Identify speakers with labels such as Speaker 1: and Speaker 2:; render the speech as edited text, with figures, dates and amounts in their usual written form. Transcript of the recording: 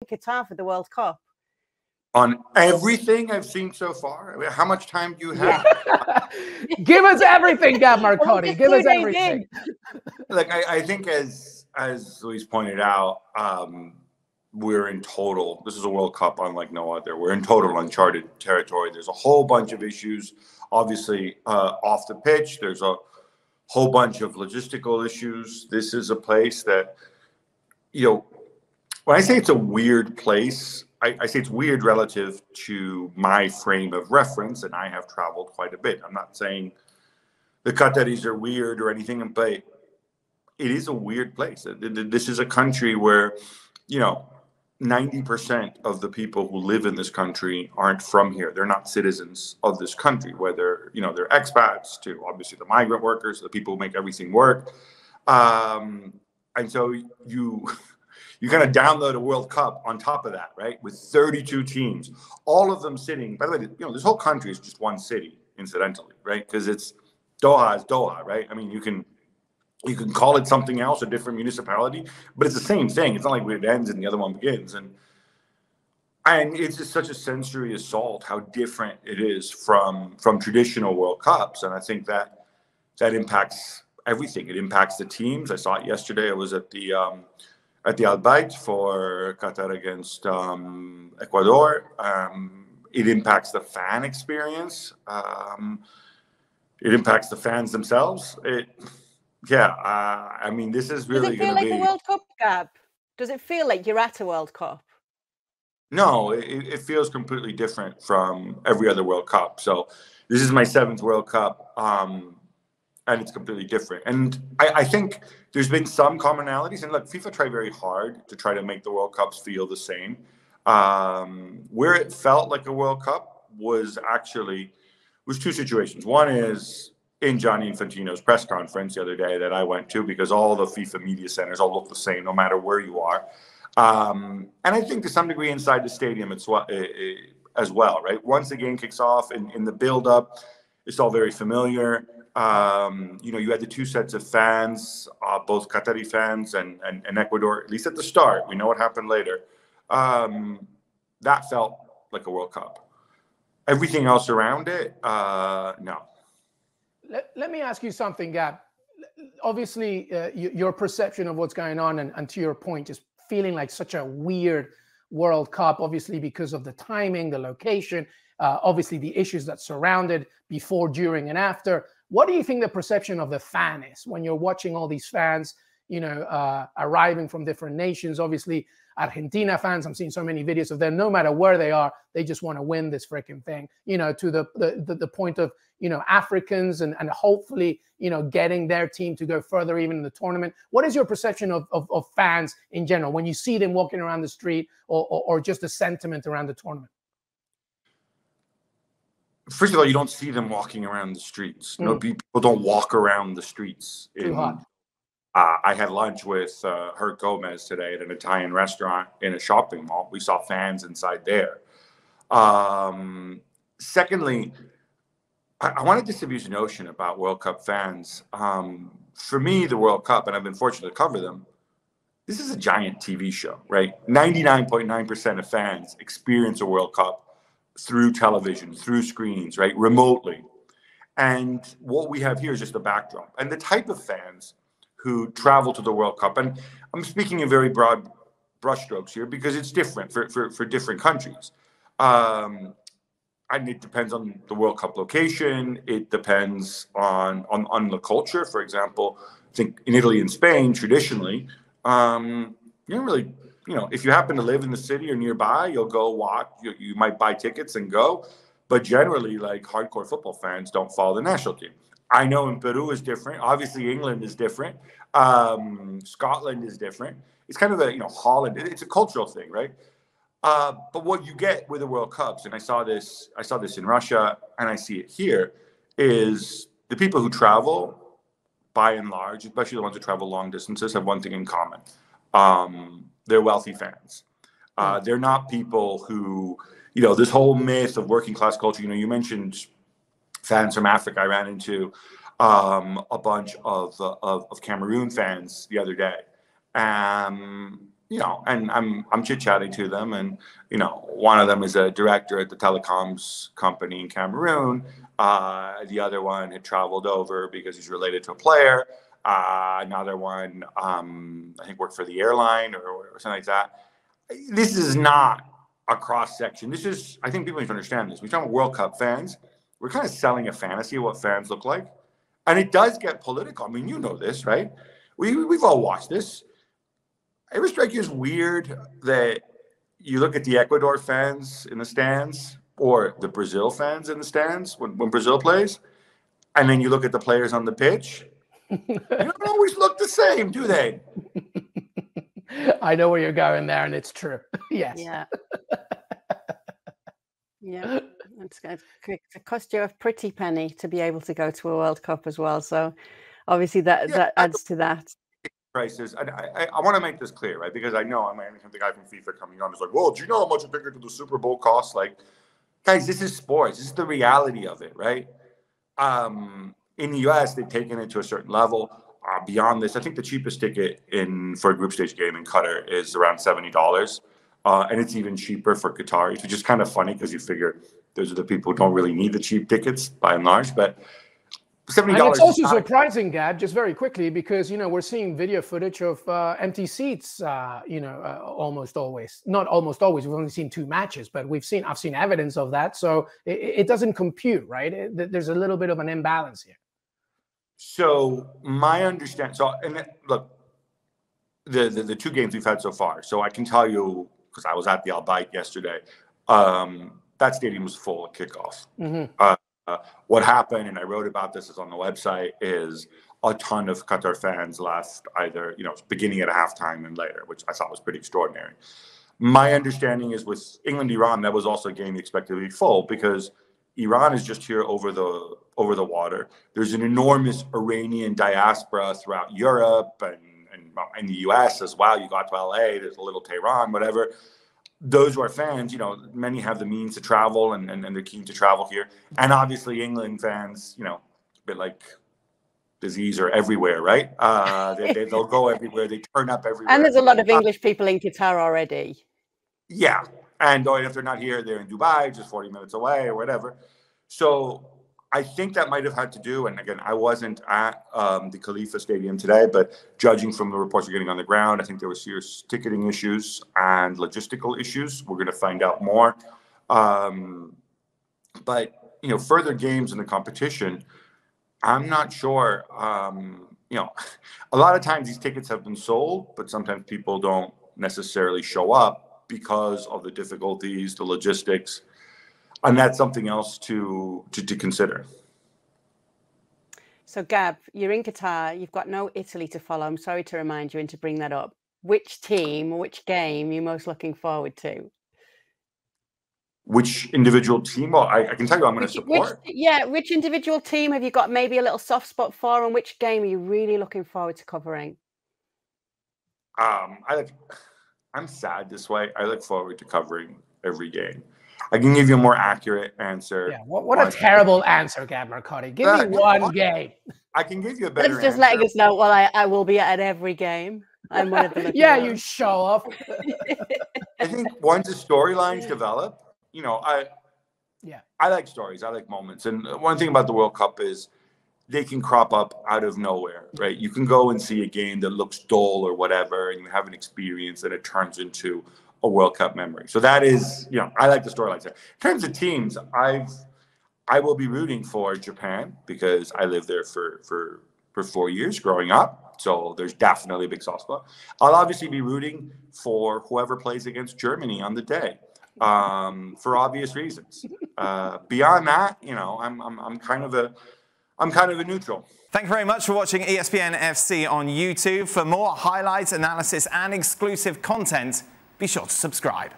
Speaker 1: Qatar for the World Cup?
Speaker 2: On everything I've seen so far? I mean, how much time do you have?
Speaker 3: Give us everything, Gab Marcotti. Give us everything.
Speaker 2: Like, I think as Luis pointed out, we're in total, this is a World Cup unlike no other. We're in total uncharted territory. There's a whole bunch of issues, obviously, off the pitch. There's a whole bunch of logistical issues. This is a place that, when I say it's a weird place, I say it's weird relative to my frame of reference, and I have traveled quite a bit. I'm not saying the Qataris are weird or anything, but it is a weird place. This is a country where, 90% of the people who live in this country aren't from here. They're not citizens of this country, whether, they're expats to obviously the migrant workers, the people who make everything work. And so you kind of download a World Cup on top of that, right? With 32 teams, all of them sitting. By the way, this whole country is just one city, incidentally, right? Because it's Doha is Doha, right? I mean, you can call it something else, a different municipality, but it's the same thing. It's not like it ends and the other one begins. And it's just such a sensory assault how different it is from traditional World Cups. And I think that impacts everything. It impacts the teams. I saw it yesterday. I was at the Al Bayt for Qatar against Ecuador. It impacts the fan experience. It impacts the fans themselves. I mean, this is really going to be...
Speaker 1: Does it feel like a World Cup, Gab? Does it feel like you're at a World Cup?
Speaker 2: No, it feels completely different from every other World Cup. So this is my 7th World Cup, and it's completely different. And I think there's been some commonalities. And look, FIFA tried very hard to try to make the World Cups feel the same. Where it felt like a World Cup was two situations. One is in Gianni Infantino's press conference the other day that I went to, because all the FIFA media centers all look the same no matter where you are. And I think to some degree inside the stadium as well, right? Once the game kicks off in the build-up, it's all very familiar. You had the two sets of fans, both Qatari fans and Ecuador, at least at the start. We know what happened later. That felt like a World Cup. Everything else around it, no.
Speaker 3: Let me ask you something, Gab. Obviously, your perception of what's going on, and to your point, is feeling like such a weird World Cup, obviously because of the timing, the location, obviously the issues that surrounded before, during, and after. What do you think the perception of the fan is when you're watching all these fans, arriving from different nations? Obviously, Argentina fans, I'm seeing so many videos of them, no matter where they are, they just want to win this freaking thing, to the point of, Africans and hopefully, getting their team to go further even in the tournament. What is your perception of fans in general when you see them walking around the street or just the sentiment around the tournament?
Speaker 2: First of all, you don't see them walking around the streets. No, people don't walk around the streets.
Speaker 3: Too hot.
Speaker 2: I had lunch with Herc Gomez today at an Italian restaurant in a shopping mall. We saw fans inside there. Secondly, I want to distribute a notion about World Cup fans. For me, the World Cup, and I've been fortunate to cover them, this is a giant TV show, right? 99.9% of fans experience a World Cup through television, through screens, right? Remotely. And what we have here is just a backdrop. And the type of fans who travel to the World Cup, and I'm speaking in very broad brushstrokes here because it's different for different countries. And it depends on the World Cup location. It depends on the culture. For example, I think in Italy and Spain, traditionally, you don't really, if you happen to live in the city or nearby, you'll go watch. You might buy tickets and go. But generally, like hardcore football fans don't follow the national team. I know in Peru is different. Obviously, England is different. Scotland is different. It's kind of a, Holland. It's a cultural thing, right? But what you get with the World Cups, and I saw this in Russia, and I see it here, is the people who travel, by and large, especially the ones who travel long distances, have one thing in common. They're wealthy fans. They're not people who, this whole myth of working class culture. You mentioned fans from Africa. I ran into a bunch of Cameroon fans the other day. you know, and I'm chit-chatting to them, and you know, one of them is a director at the telecoms company in Cameroon. The other one had traveled over because he's related to a player. Another one, I think, worked for the airline or something like that. This is not a cross section. This is, I think people need to understand this. We're talking about World Cup fans. We're kind of selling a fantasy of what fans look like, and it does get political. I mean, you know this, right? We've all watched this. Ever strike you as weird that you look at the Ecuador fans in the stands or the Brazil fans in the stands when Brazil plays, and then you look at the players on the pitch? They don't always look the same, do they?
Speaker 3: I know where you're going there, and it's true. Yes.
Speaker 1: Yeah. Yeah. It's going to cost you a pretty penny to be able to go to a World Cup as well. So obviously that adds to that.
Speaker 2: Prices. I want to make this clear, right? Because I know I'm the guy from FIFA coming on. It's like, well, do you know how much a ticket to the Super Bowl costs? Like, guys, this is sports. This is the reality of it, right? In the US, they've taken it to a certain level. Beyond this, I think the cheapest ticket for a group stage game in Qatar is around $70. And it's even cheaper for Qataris, which is kind of funny because you figure those are the people who don't really need the cheap tickets by and large. But $70.
Speaker 3: And it's also surprising, Gab, just very quickly, because, you know, we're seeing video footage of empty seats, almost always. Not almost always. We've only seen 2 matches, but I've seen evidence of that. So it doesn't compute, right? There's a little bit of an imbalance here.
Speaker 2: So my understanding, look, the 2 games we've had so far. So I can tell you, because I was at the Al Bayt yesterday, that stadium was full at kickoff. Mm-hmm. What happened, and I wrote about this, is on the website, is a ton of Qatar fans left either, you know, beginning at halftime and later, which I thought was pretty extraordinary. My understanding is with England-Iran, that was also a game you expected to be full because Iran is just here over the water. There's an enormous Iranian diaspora throughout Europe and in the US as well. You got to LA, there's a little Tehran, whatever. Those who are fans, you know, many have the means to travel and they're keen to travel here. And obviously England fans, you know, a bit like disease are everywhere, right? They'll go everywhere. They turn up everywhere.
Speaker 1: And there's a lot of English people in Qatar already.
Speaker 2: Yeah. And if they're not here, they're in Dubai, just 40 minutes away or whatever. So I think that might have had to do, and again, I wasn't at the Khalifa Stadium today, but judging from the reports we're getting on the ground, I think there were serious ticketing issues and logistical issues. We're going to find out more. But, you know, further games in the competition, I'm not sure. You know, a lot of times these tickets have been sold, but sometimes people don't necessarily show up because of the difficulties, the logistics. And that's something else to consider.
Speaker 1: So, Gab, you're in Qatar. You've got no Italy to follow. I'm sorry to remind you and to bring that up. Which team or which game are you most looking forward to?
Speaker 2: Which individual team? Well, I can tell you I'm going to support.
Speaker 1: Which individual team have you got maybe a little soft spot for, and which game are you really looking forward to covering?
Speaker 2: I'm sad this way. I look forward to covering every game. I can give you a more accurate answer.
Speaker 3: Yeah, what a terrible answer, Gab Marcotti. Give me one game.
Speaker 2: I can give you a better answer.
Speaker 1: It's just letting us know, well, I will be at every game. I'm one of the
Speaker 3: Yeah, you show off.
Speaker 2: I think once the storylines develop, you know, I like stories. I like moments. And one thing about the World Cup is they can crop up out of nowhere, right? You can go and see a game that looks dull or whatever, and you have an experience and it turns into a World Cup memory. So that is, you know, I like the storylines there. In terms of teams, I will be rooting for Japan because I lived there for 4 years growing up. So there's definitely a big soft spot. I'll obviously be rooting for whoever plays against Germany on the day, for obvious reasons. Beyond that, you know, I'm kind of a neutral.
Speaker 4: Thank you very much for watching ESPN FC on YouTube. For more highlights, analysis, and exclusive content, be sure to subscribe.